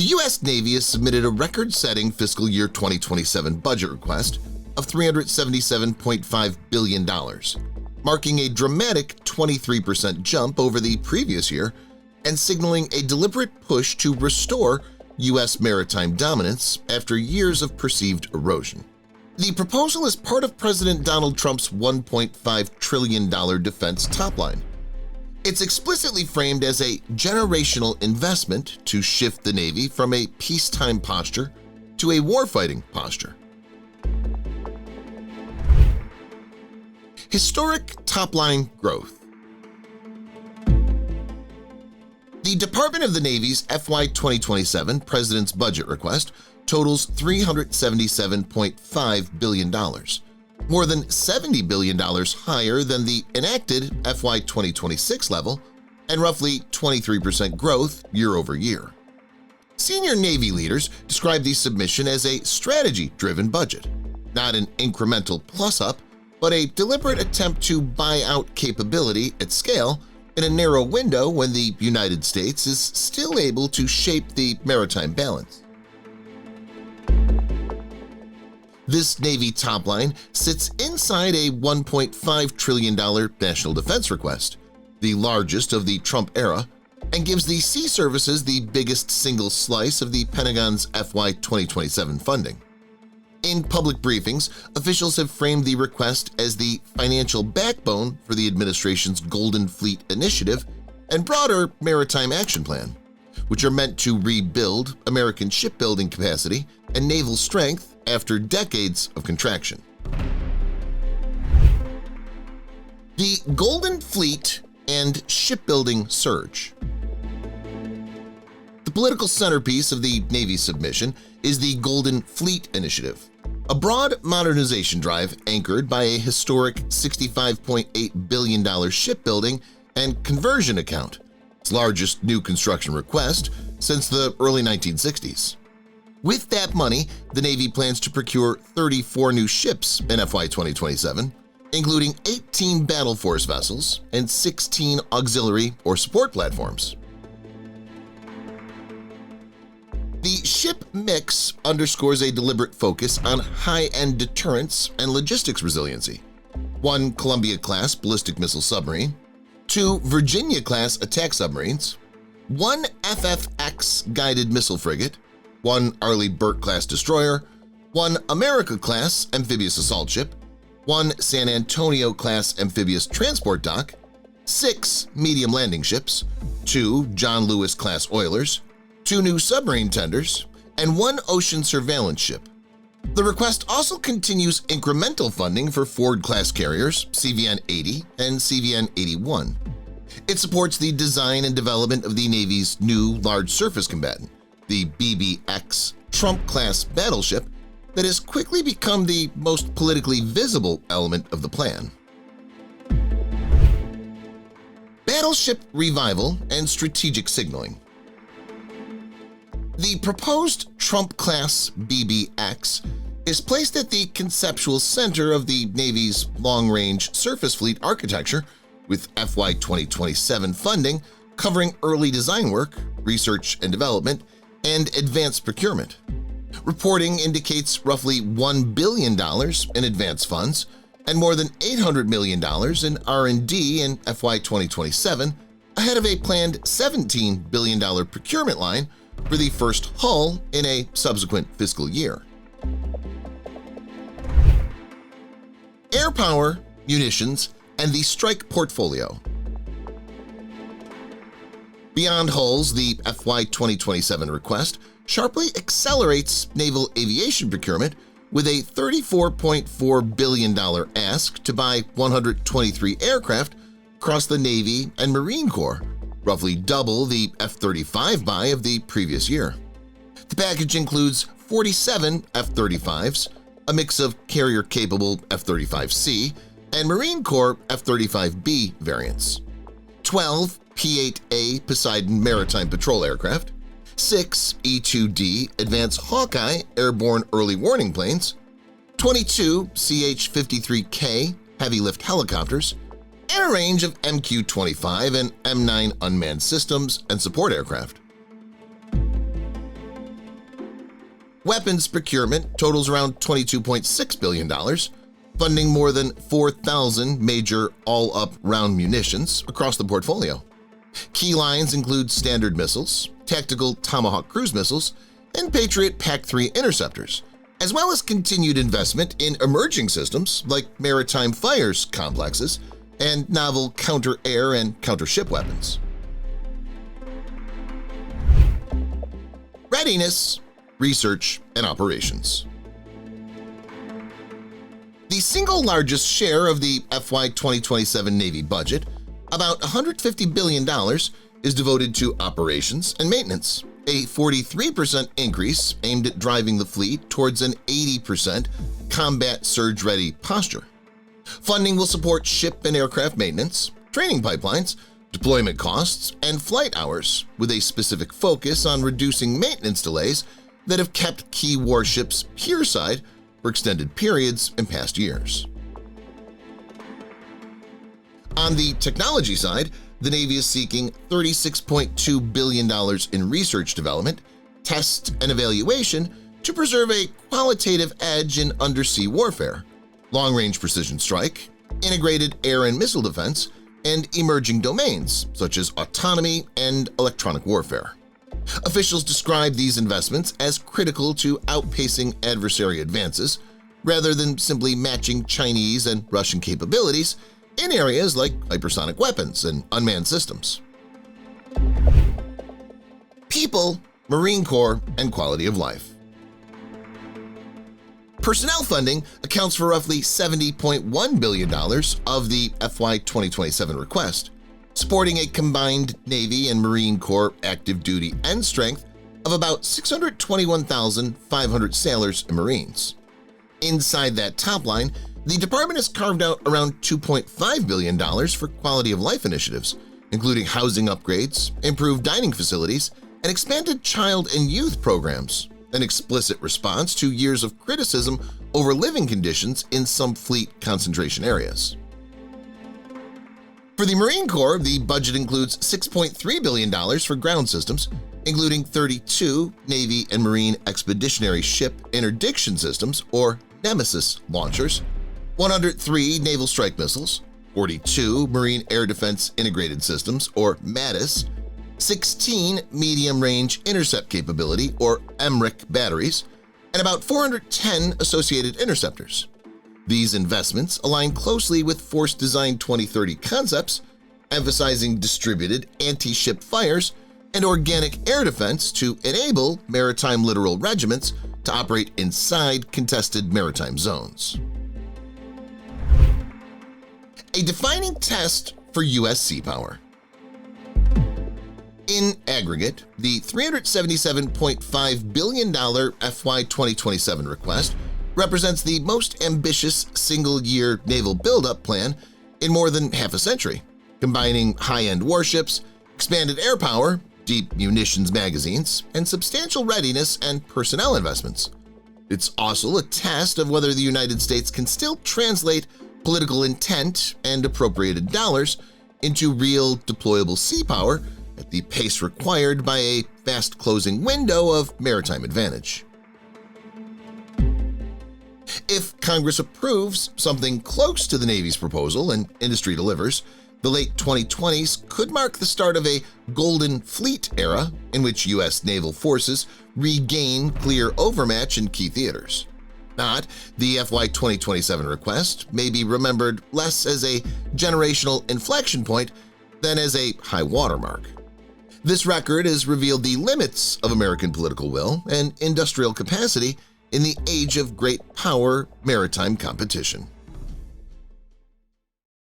The U.S. Navy has submitted a record-setting fiscal year 2027 budget request of $377.5 billion, marking a dramatic 23% jump over the previous year and signaling a deliberate push to restore U.S. maritime dominance after years of perceived erosion. The proposal is part of President Donald Trump's $1.5 trillion defense topline. It's explicitly framed as a generational investment to shift the Navy from a peacetime posture to a warfighting posture. Historic top-line growth. The Department of the Navy's FY 2027 President's Budget request totals $377.5 billion, more than $70 billion higher than the enacted FY 2026 level and roughly 23% growth year over year. Senior Navy leaders describe the submission as a strategy-driven budget, not an incremental plus-up, but a deliberate attempt to buy out capability at scale in a narrow window when the United States is still able to shape the maritime balance. This Navy topline sits inside a $1.5 trillion national defense request, the largest of the Trump era, and gives the sea services the biggest single slice of the Pentagon's FY 2027 funding. In public briefings, officials have framed the request as the financial backbone for the administration's Golden Fleet Initiative and broader Maritime Action Plan, which are meant to rebuild American shipbuilding capacity and naval strength after decades of contraction. The Golden Fleet and Shipbuilding Surge. The political centerpiece of the Navy submission is the Golden Fleet Initiative, a broad modernization drive anchored by a historic $65.8 billion shipbuilding and conversion account, its largest new construction request since the early 1960s. With that money, the Navy plans to procure 34 new ships in FY 2027, including 18 battle force vessels and 16 auxiliary or support platforms. The ship mix underscores a deliberate focus on high-end deterrence and logistics resiliency: 1 Columbia-class ballistic missile submarine, 2 Virginia-class attack submarines, 1 FFX guided missile frigate, 1 Arleigh Burke-class destroyer, 1 America-class amphibious assault ship, 1 San Antonio-class amphibious transport dock, 6 medium landing ships, 2 John Lewis-class oilers, 2 new submarine tenders, and 1 ocean surveillance ship. The request also continues incremental funding for Ford-class carriers CVN-80 and CVN-81. It supports the design and development of the Navy's new large surface combatant, the BBX Trump-class battleship that has quickly become the most politically visible element of the plan. Battleship revival and strategic signaling. The proposed Trump-class BBX is placed at the conceptual center of the Navy's long-range surface fleet architecture, with FY 2027 funding covering early design work, research and development, and advanced procurement. Reporting indicates roughly $1 billion in advance funds and more than $800 million in R&D in FY 2027, ahead of a planned $17 billion procurement line for the first hull in a subsequent fiscal year. Air power, munitions, and the strike portfolio. Beyond hulls, the FY 2027 request sharply accelerates naval aviation procurement with a $34.4 billion ask to buy 123 aircraft across the Navy and Marine Corps, roughly double the F-35 buy of the previous year. The package includes 47 F-35s, a mix of carrier-capable F-35C and Marine Corps F-35B variants, 12 P-8A Poseidon maritime patrol aircraft, 6 E-2D Advanced Hawkeye airborne early warning planes, 22 CH-53K heavy-lift helicopters, and a range of MQ-25 and M9 unmanned systems and support aircraft. Weapons procurement totals around $22.6 billion, funding more than 4,000 major all-up round munitions across the portfolio. Key lines include Standard missiles, tactical Tomahawk cruise missiles, and Patriot PAC-3 interceptors, as well as continued investment in emerging systems like maritime fires complexes and novel counter-air and counter-ship weapons. Readiness, research, and operations. The single largest share of the FY 2027 Navy budget, about $150 billion, is devoted to operations and maintenance, a 43% increase aimed at driving the fleet towards an 80% combat surge-ready posture. Funding will support ship and aircraft maintenance, training pipelines, deployment costs, and flight hours, with a specific focus on reducing maintenance delays that have kept key warships pierside for extended periods in past years. On the technology side, the Navy is seeking $36.2 billion in research development, test, and evaluation to preserve a qualitative edge in undersea warfare, long-range precision strike, integrated air and missile defense, and emerging domains such as autonomy and electronic warfare. Officials describe these investments as critical to outpacing adversary advances rather than simply matching Chinese and Russian capabilities in areas like hypersonic weapons and unmanned systems. People, Marine Corps, and quality of life. Personnel funding accounts for roughly $70.1 billion of the FY 2027 request, supporting a combined Navy and Marine Corps active duty end strength of about 621,500 sailors and Marines. Inside that top line, the department has carved out around $2.5 billion for quality of life initiatives, including housing upgrades, improved dining facilities, and expanded child and youth programs, an explicit response to years of criticism over living conditions in some fleet concentration areas. For the Marine Corps, the budget includes $6.3 billion for ground systems, including 32 Navy and Marine Expeditionary Ship Interdiction Systems, or Nemesis launchers, 103 Naval Strike Missiles, 42 Marine Air Defense Integrated Systems, or MADIS, 16 Medium-Range Intercept Capability, or MRIC batteries, and about 410 associated interceptors. These investments align closely with Force Design 2030 concepts, emphasizing distributed anti-ship fires and organic air defense to enable maritime littoral regiments to operate inside contested maritime zones. A defining test for U.S. sea power. In aggregate, the $377.5 billion FY 2027 request represents the most ambitious single-year naval buildup plan in more than half a century, combining high-end warships, expanded air power, deep munitions magazines, and substantial readiness and personnel investments. It's also a test of whether the United States can still translate political intent and appropriated dollars into real deployable sea power at the pace required by a fast-closing window of maritime advantage. If Congress approves something close to the Navy's proposal and industry delivers, the late 2020s could mark the start of a golden fleet era in which U.S. naval forces regain clear overmatch in key theaters. Not, the FY 2027 request may be remembered less as a generational inflection point than as a high watermark. This record has revealed the limits of American political will and industrial capacity in the age of great power maritime competition.